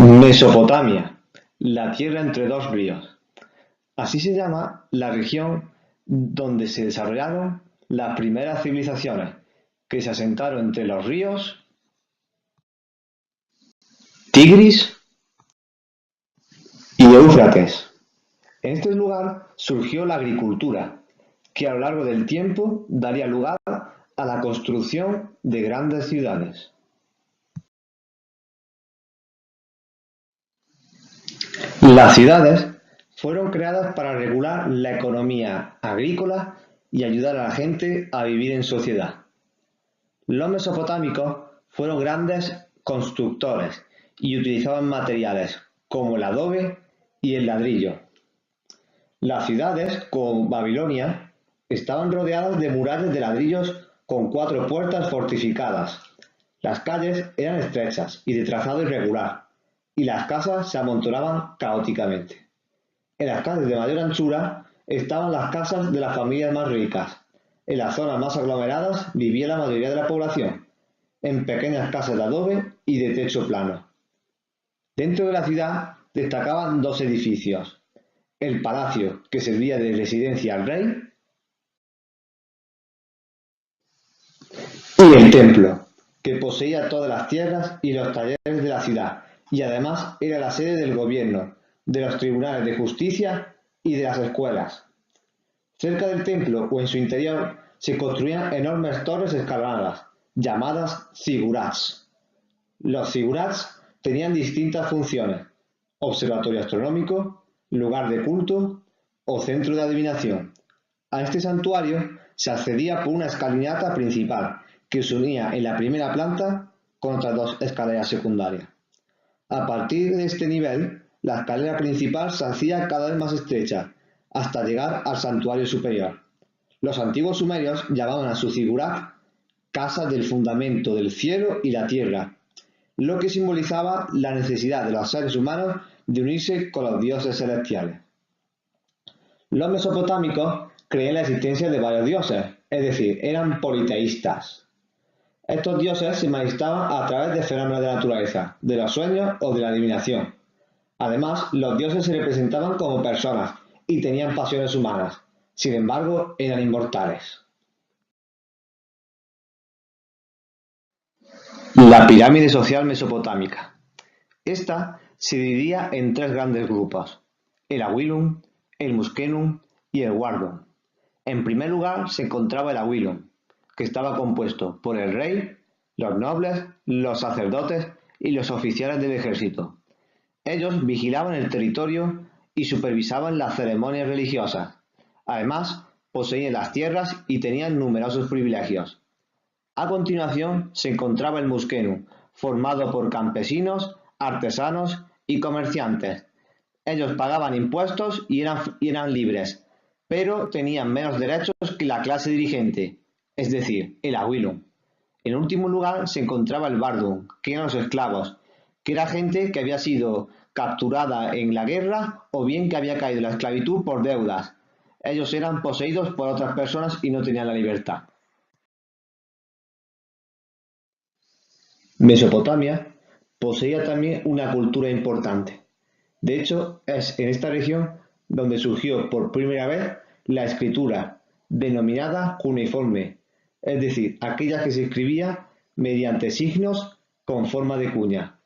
Mesopotamia, la tierra entre dos ríos. Así se llama la región donde se desarrollaron las primeras civilizaciones, que se asentaron entre los ríos Tigris y Éufrates. En este lugar surgió la agricultura, que a lo largo del tiempo daría lugar a la construcción de grandes ciudades. Las ciudades fueron creadas para regular la economía agrícola y ayudar a la gente a vivir en sociedad. Los mesopotámicos fueron grandes constructores y utilizaban materiales como el adobe y el ladrillo. Las ciudades, como Babilonia, estaban rodeadas de murallas de ladrillos con 4 puertas fortificadas. Las calles eran estrechas y de trazado irregular, y las casas se amontonaban caóticamente. En las calles de mayor anchura estaban las casas de las familias más ricas. En las zonas más aglomeradas vivía la mayoría de la población, en pequeñas casas de adobe y de techo plano. Dentro de la ciudad destacaban 2 edificios: el palacio, que servía de residencia al rey, y el templo, que poseía todas las tierras y los talleres de la ciudad, y además era la sede del gobierno, de los tribunales de justicia y de las escuelas. Cerca del templo o en su interior se construían enormes torres escalonadas, llamadas zigurats. Los zigurats tenían distintas funciones: observatorio astronómico, lugar de culto o centro de adivinación. A este santuario se accedía por una escalinata principal que se unía en la primera planta con otras 2 escaleras secundarias. A partir de este nivel, la escalera principal se hacía cada vez más estrecha hasta llegar al santuario superior. Los antiguos sumerios llamaban a su zigurat casa del fundamento del cielo y la tierra, lo que simbolizaba la necesidad de los seres humanos de unirse con los dioses celestiales. Los mesopotámicos creían en la existencia de varios dioses, es decir, eran politeístas. Estos dioses se manifestaban a través de fenómenos de la naturaleza, de los sueños o de la adivinación. Además, los dioses se representaban como personas y tenían pasiones humanas. Sin embargo, eran inmortales. La pirámide social mesopotámica. Esta se dividía en 3 grandes grupos: el Awilum, el Muskenum y el Wardum. En primer lugar se encontraba el Awilum, que estaba compuesto por el rey, los nobles, los sacerdotes y los oficiales del ejército. Ellos vigilaban el territorio y supervisaban las ceremonias religiosas. Además, poseían las tierras y tenían numerosos privilegios. A continuación se encontraba el Muskenum, formado por campesinos, artesanos y comerciantes. Ellos pagaban impuestos y eran libres, pero tenían menos derechos que la clase dirigente, es decir, el Awilum. En último lugar se encontraba el Wardum, que eran los esclavos, que era gente que había sido capturada en la guerra o bien que había caído en la esclavitud por deudas. Ellos eran poseídos por otras personas y no tenían la libertad. Mesopotamia poseía también una cultura importante. De hecho, es en esta región donde surgió por primera vez la escritura, denominada cuneiforme, es decir, aquella que se escribía mediante signos con forma de cuña.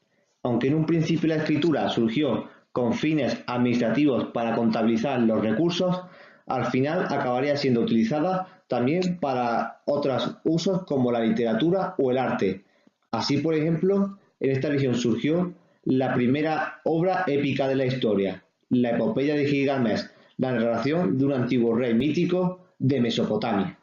Aunque en un principio la escritura surgió con fines administrativos para contabilizar los recursos, al final acabaría siendo utilizada también para otros usos como la literatura o el arte. Así, por ejemplo, en esta región surgió la primera obra épica de la historia, la epopeya de Gilgamesh, la narración de un antiguo rey mítico de Mesopotamia.